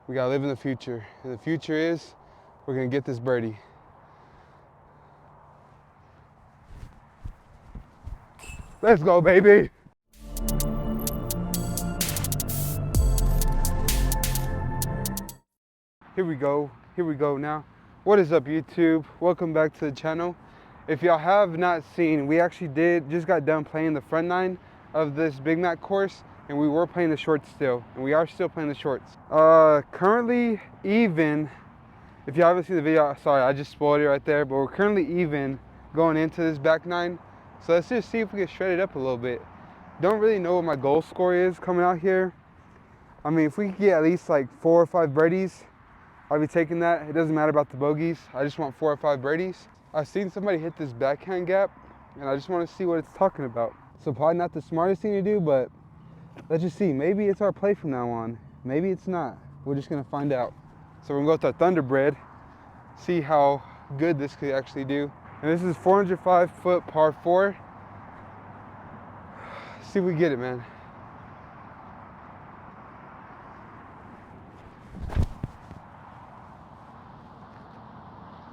We gotta live in the future. And the future is, we're gonna get this birdie. Let's go, baby. Here we go now. What is up, YouTube? Welcome back to the channel. If y'all have not seen, we actually just got done playing the front nine of this Big Mac course, and we were playing the shorts still, and we are still playing the shorts. Currently even, if y'all haven't seen the video, sorry, I just spoiled it right there, but we're currently even going into this back nine. So let's just see if we can shred it up a little bit. Don't really know what my goal score is coming out here. I mean, if we could get at least like 4 or 5 birdies, I'll be taking that. It doesn't matter about the bogeys. I just want 4 or 5 birdies. I've seen somebody hit this backhand gap, and I just want to see what it's talking about. So probably not the smartest thing to do, but let's just see. Maybe it's our play from now on. Maybe it's not. We're just gonna find out. So we're gonna go with our Thunderbird, see how good this could actually do. And this is 405 foot par 4. See if we get it, man.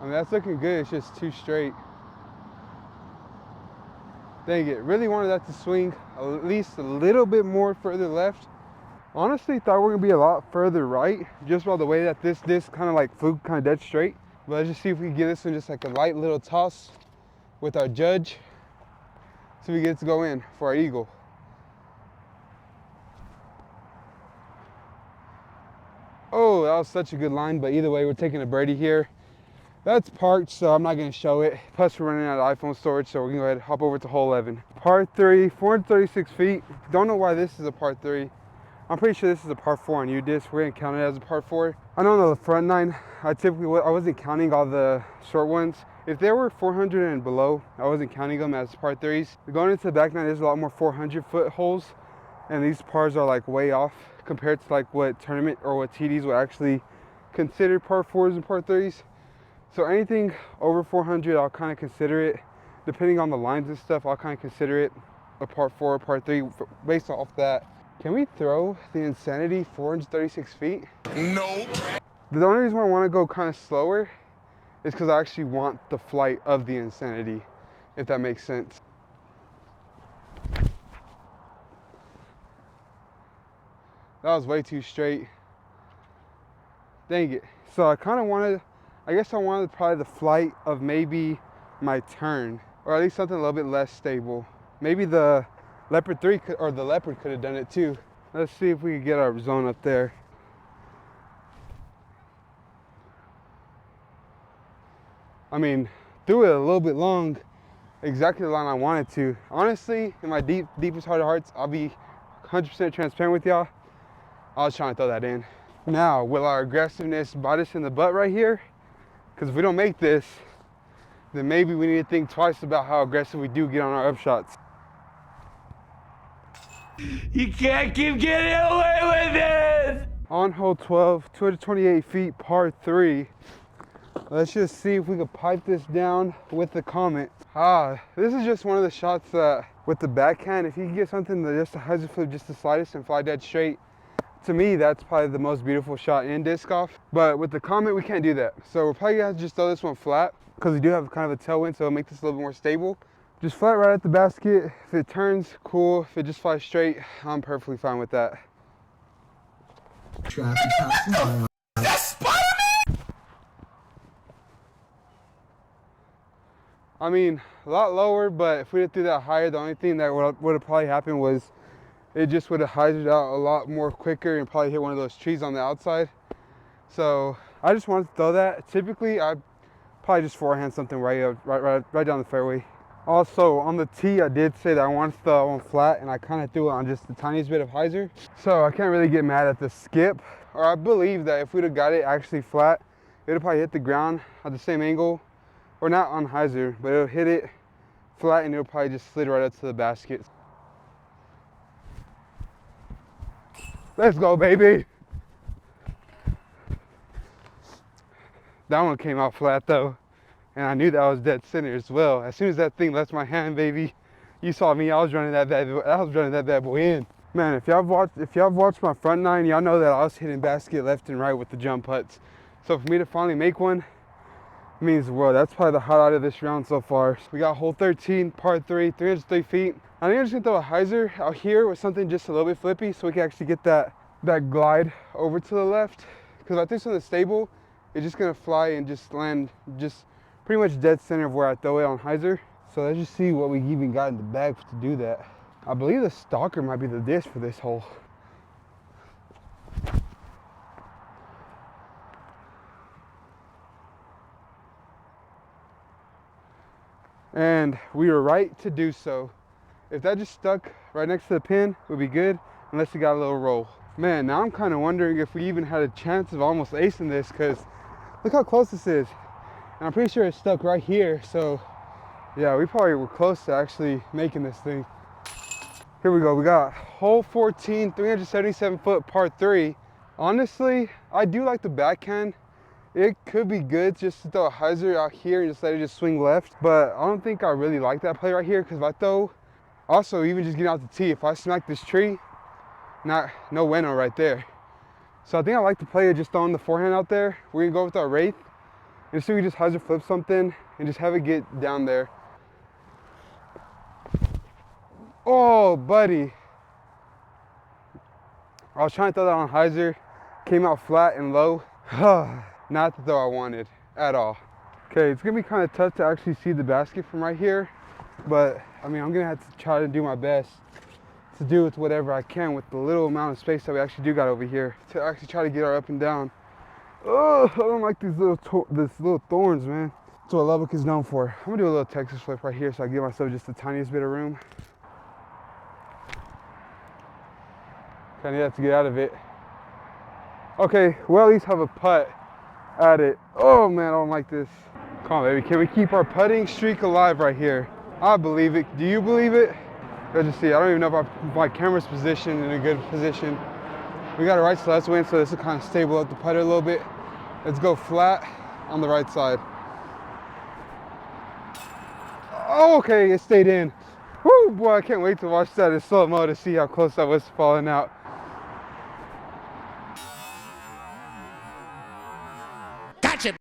I mean, that's looking good. It's just too straight. Dang it. Really wanted that to swing at least a little bit more further left. Honestly, thought we were going to be a lot further right, just by the way that this kind of like flew kind of dead straight. But let's just see if we can get this one just like a light little toss with our judge. So we get to go in for our eagle. Oh, that was such a good line, but either way, we're taking a birdie here. That's parked, so I'm not going to show it. Plus, we're running out of iPhone storage, so we're going to go ahead and hop over to hole 11. Par 3, 436 feet. Don't know why this is a par 3. I'm pretty sure this is a par 4 on UDisc. We're going to count it as a par 4. I know on the front nine, I wasn't counting all the short ones. If they were 400 and below, I wasn't counting them as par 3s. Going into the back nine, there's a lot more 400-foot holes, and these pars are like way off compared to like what tournament or what TDs would actually consider par 4s and par 3s. So anything over 400, I'll kind of consider it. Depending on the lines and stuff, I'll kind of consider it a par 4 or par 3 based off that. Can we throw the Insanity 436 feet? Nope. The only reason why I want to go kind of slower is because I actually want the flight of the Insanity, if that makes sense. That was way too straight. Dang it. So I kind of wanted, I guess I wanted probably the flight of maybe my turn, or at least something a little bit less stable. Maybe the Leopard 3 or the Leopard could have done it too. Let's see if we can get our zone up there. I mean, threw it a little bit long, exactly the line I wanted to. Honestly, in my deepest heart of hearts, I'll be 100% transparent with y'all. I was trying to throw that in. Now, will our aggressiveness bite us in the butt right here? Because if we don't make this, then maybe we need to think twice about how aggressive we do get on our upshots. You can't keep getting away with it! On hole 12, 228 feet, par 3. Let's just see if we can pipe this down with the Comet. This is just one of the shots that, with the backhand, if you can get something that just a hyzer flip just the slightest and fly dead straight, to me, that's probably the most beautiful shot in disc golf. But with the Comet, we can't do that. So we're probably gonna have to just throw this one flat, because we do have kind of a tailwind, so it'll make this a little bit more stable. Just flat right at the basket. If it turns, cool. If it just flies straight, I'm perfectly fine with that. Traffic passing by. I mean, a lot lower, but if we had threw that higher, the only thing that would have probably happened was it just would have hyzered out a lot more quicker and probably hit one of those trees on the outside. So I just wanted to throw that. Typically, I probably just forehand something right down the fairway. Also, on the tee, I did say that I wanted to throw that one flat, and I kind of threw it on just the tiniest bit of hyzer. So I can't really get mad at the skip. Or I believe that if we'd have got it actually flat, it would have probably hit the ground at the same angle. Or not on hyzer, but it'll hit it flat and it'll probably just slid right up to the basket. Let's go, baby. That one came out flat though. And I knew that was dead center as well. As soon as that thing left my hand, baby, you saw me, I was running that bad boy in. Man, if y'all watched my front nine, y'all know that I was hitting basket left and right with the jump putts. So for me to finally make one means the world. That's probably the highlight of this round so far. We got hole 13, par 3, 303 feet. I think I'm just gonna throw a hyzer out here with something just a little bit flippy so we can actually get that glide over to the left. Because I think something stable, it's just gonna fly and just land just pretty much dead center of where I throw it on hyzer. So let's just see what we even got in the bag to do that. I believe the stalker might be the disc for this hole. And we were right to do so. If that just stuck right next to the pin, it would be good, unless it got a little roll. Man, now I'm kind of wondering if we even had a chance of almost acing this, because look how close this is. And I'm pretty sure it's stuck right here, so yeah, we probably were close to actually making this thing. Here we go, we got hole 14, 377 foot par 3. Honestly, I do like the backhand. It could be good just to throw a hyzer out here and just let it just swing left, but I don't think I really like that play right here, because if I throw, also even just getting out the tee, if I smack this tree, no bueno right there. So I think I like to play it just throwing the forehand out there. We're gonna go with our wraith and see if we just hyzer flip something and just have it get down there. Oh, buddy. I was trying to throw that on hyzer, came out flat and low. Not the throw I wanted at all. Okay, it's gonna be kind of tough to actually see the basket from right here, but I mean, I'm gonna have to try to do my best to do with whatever I can with the little amount of space that we actually do got over here to actually try to get our up and down. Oh, I don't like these little thorns, man. That's what Lubbock is known for. I'm gonna do a little Texas flip right here so I give myself just the tiniest bit of room. Kind of have to get out of it. Okay, we'll at least have a putt at it. Oh man, I don't like this. Come on, baby. Can we keep our putting streak alive right here? I believe it. Do you believe it? Let's just see. I don't even know if my camera's positioned in a good position. We got it right, so let's win. So this will kind of stable up the putter a little bit. Let's go flat on the right side. Oh, okay, it stayed in. Woo, boy, I can't wait to watch that in slow mo to see how close I was to falling out. Gotcha.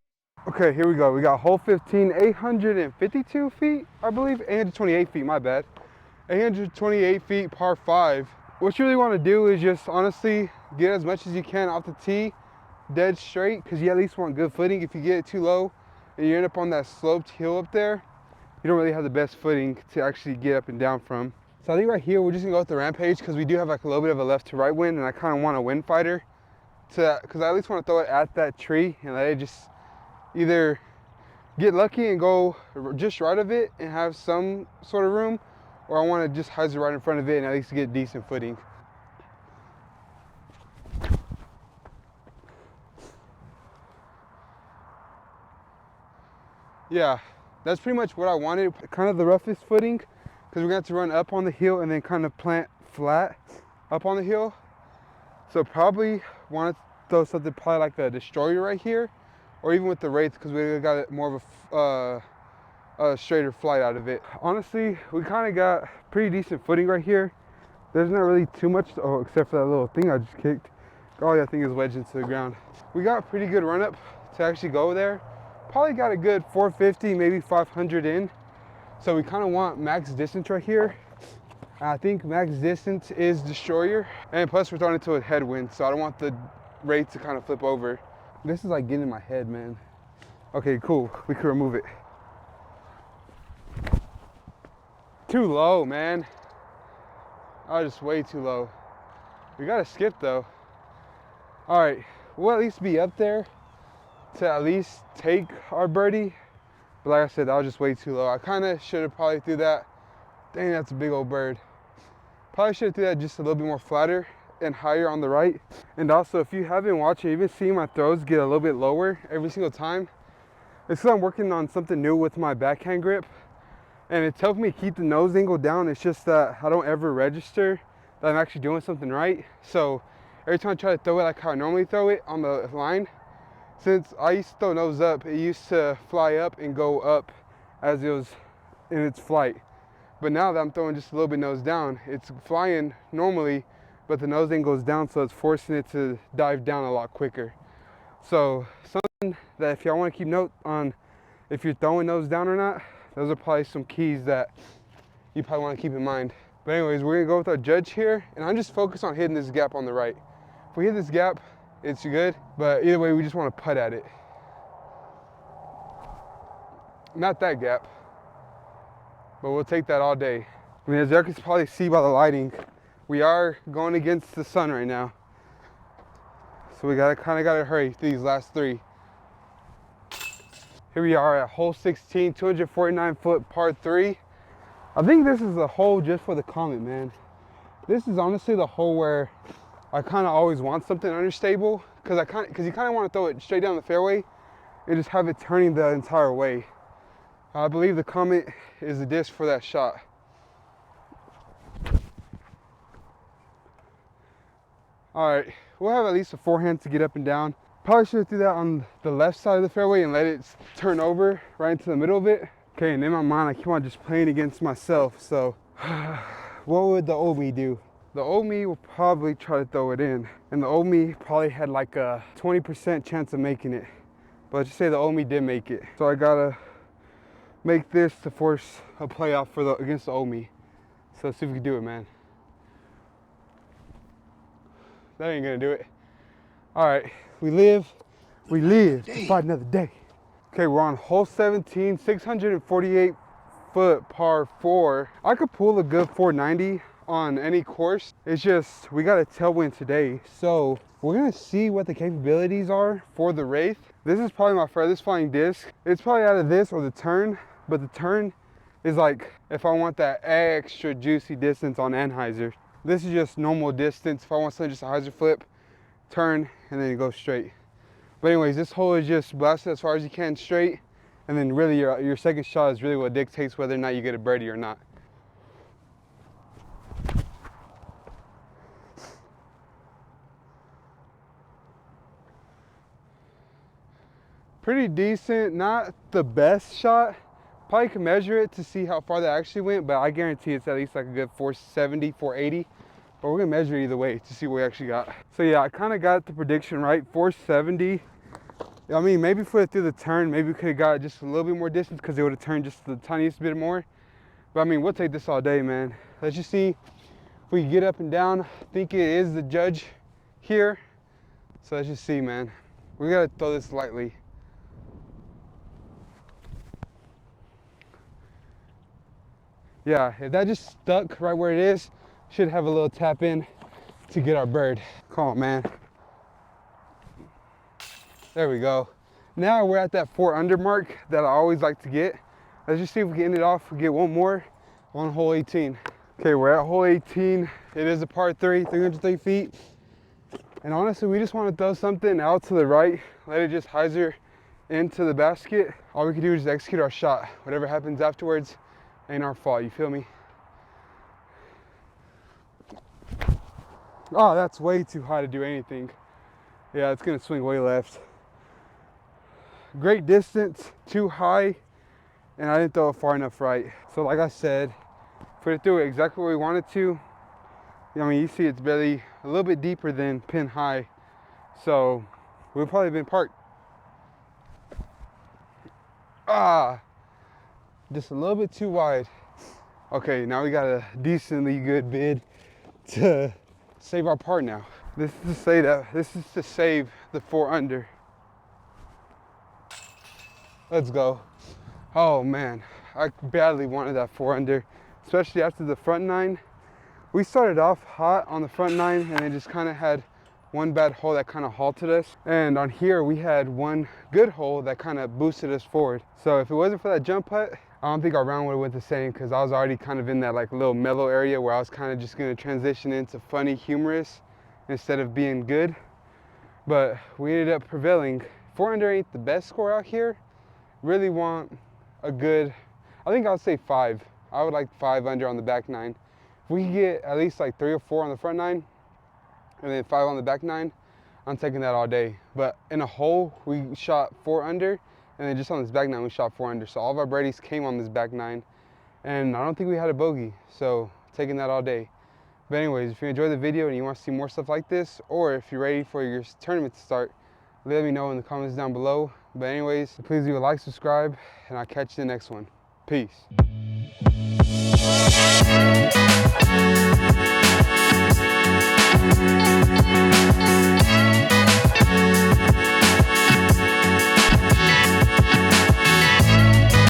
Okay, here we go. We got hole 15, 852 feet, I believe. 828 feet, my bad. 828 feet, par 5. What you really want to do is just honestly get as much as you can off the tee, dead straight, because you at least want good footing. If you get it too low and you end up on that sloped hill up there, you don't really have the best footing to actually get up and down from. So I think right here, we're just gonna go with the Rampage, because we do have like a little bit of a left to right wind, and I kind of want a wind fighter, because I at least want to throw it at that tree and let it just either get lucky and go just right of it and have some sort of room, or I want to just hyzer right in front of it and at least get decent footing. Yeah, that's pretty much what I wanted. Kind of the roughest footing, because we're gonna have to run up on the hill and then kind of plant flat up on the hill. So probably want to throw something probably like the Destroyer right here, or even with the Wraith, because we got more of a straighter flight out of it. Honestly, we kind of got pretty decent footing right here. There's not really too much, except for that little thing I just kicked. All that thing is wedged into the ground. We got pretty good run up to actually go there. Probably got a good 450, maybe 500 in. So we kind of want max distance right here. I think max distance is Destroyer. And plus we're throwing it to a headwind, so I don't want the Wraith to kind of flip over. This is like getting in my head, man. Okay, cool, we can remove it. Too low, man. Oh, just way too low. We gotta skip though. All right, we'll at least be up there to at least take our birdie. But like I said, that was just way too low. I kind of should have probably threw that. Dang, that's a big old bird. Probably should have threw that just a little bit more flatter and higher on the right. And also, if you haven't watched it, even seeing my throws get a little bit lower every single time, it's because I'm working on something new with my backhand grip. And it's helped me keep the nose angle down. It's just that I don't ever register that I'm actually doing something right. So every time I try to throw it like how I normally throw it on the line, since I used to throw nose up, it used to fly up and go up as it was in its flight. But now that I'm throwing just a little bit nose down, it's flying normally, but the nose angle is down, so it's forcing it to dive down a lot quicker. So something that if y'all want to keep note on if you're throwing those down or not, those are probably some keys that you probably want to keep in mind. But anyways, we're gonna go with our judge here, and I'm just focused on hitting this gap on the right. If we hit this gap, it's good, but either way, we just want to putt at it. Not that gap, but we'll take that all day. I mean, as y'all can probably see by the lighting, we are going against the sun right now. So we kind of gotta hurry through these last three. Here we are at hole 16, 249 foot par 3. I think this is a hole just for the Comet, man. This is honestly the hole where I kind of always want something understable, because you kind of want to throw it straight down the fairway and just have it turning the entire way. I believe the Comet is the disc for that shot. All right, we'll have at least a forehand to get up and down. Probably should have threw that on the left side of the fairway and let it turn over right into the middle of it. Okay, and in my mind, I keep on just playing against myself. So what would the old me do? The old me will probably try to throw it in. And the old me probably had like a 20% chance of making it. But let's just say the old me did make it. So I gotta make this to force a playoff against the old me. So let's see if we can do it, man. That ain't gonna do it. All right, we live to fight another day. Okay, we're on hole 17, 648 foot par 4. I could pull a good 490 on any course. It's just, we got a tailwind today. So we're gonna see what the capabilities are for the Wraith. This is probably my furthest flying disc. It's probably out of this or the turn, but the turn is like, if I want that extra juicy distance on Anheuser. This is just normal distance. If I want something just a hyzer flip, turn, and then you go straight. But anyways, this hole is just blast it as far as you can straight, and then really your second shot is really what dictates whether or not you get a birdie or not. Pretty decent, not the best shot. Probably can measure it to see how far that actually went, but I guarantee it's at least like a good 470, 480. But we're gonna measure either way to see what we actually got. So yeah, I kind of got the prediction right, 470. I mean, maybe if we had through the turn, maybe we could have got just a little bit more distance because it would have turned just the tiniest bit more. But I mean, we'll take this all day, man. Let's just see if we can get up and down. I think it is the judge here. So let's just see, man. We gotta throw this lightly. Yeah, if that just stuck right where it is, should have a little tap in to get our bird. Come on, man. There we go. Now we're at that 4 under mark that I always like to get. Let's just see if we can end it off. We'll get one more on hole 18. Okay, we're at hole 18. It is a par 3, 303 feet. And honestly, we just want to throw something out to the right, let it just hyzer into the basket. All we can do is execute our shot. Whatever happens afterwards ain't our fault, you feel me? Oh, that's way too high to do anything. Yeah, it's gonna swing way left. Great distance, too high, and I didn't throw it far enough right. So like I said, put it through exactly where we wanted to. I mean, you see it's barely a little bit deeper than pin high. So we've probably been parked. Just a little bit too wide. Okay, now we got a decently good bid to save our par now. This is to save the 4 under. Let's go. Oh man, I badly wanted that 4 under, especially after the front 9. We started off hot on the front 9 and then just kind of had one bad hole that kind of halted us. And on here we had one good hole that kind of boosted us forward. So if it wasn't for that jump putt, I don't think our round would have went the same, because I was already kind of in that like little mellow area where I was kind of just going to transition into funny, humorous instead of being good. But we ended up prevailing. 4 under ain't the best score out here. Really want a good, I think I'll say 5. I would like 5 under on the back 9. If we could get at least like 3 or 4 on the front 9 and then 5 on the back 9, I'm taking that all day. But in a hole, we shot 4 under, and then just on this back 9, we shot 4 under. So all of our birdies came on this back 9, and I don't think we had a bogey. So taking that all day. But anyways, if you enjoyed the video and you want to see more stuff like this, or if you're ready for your tournament to start, let me know in the comments down below. But anyways, please do a like, subscribe, and I'll catch you in the next one. Peace.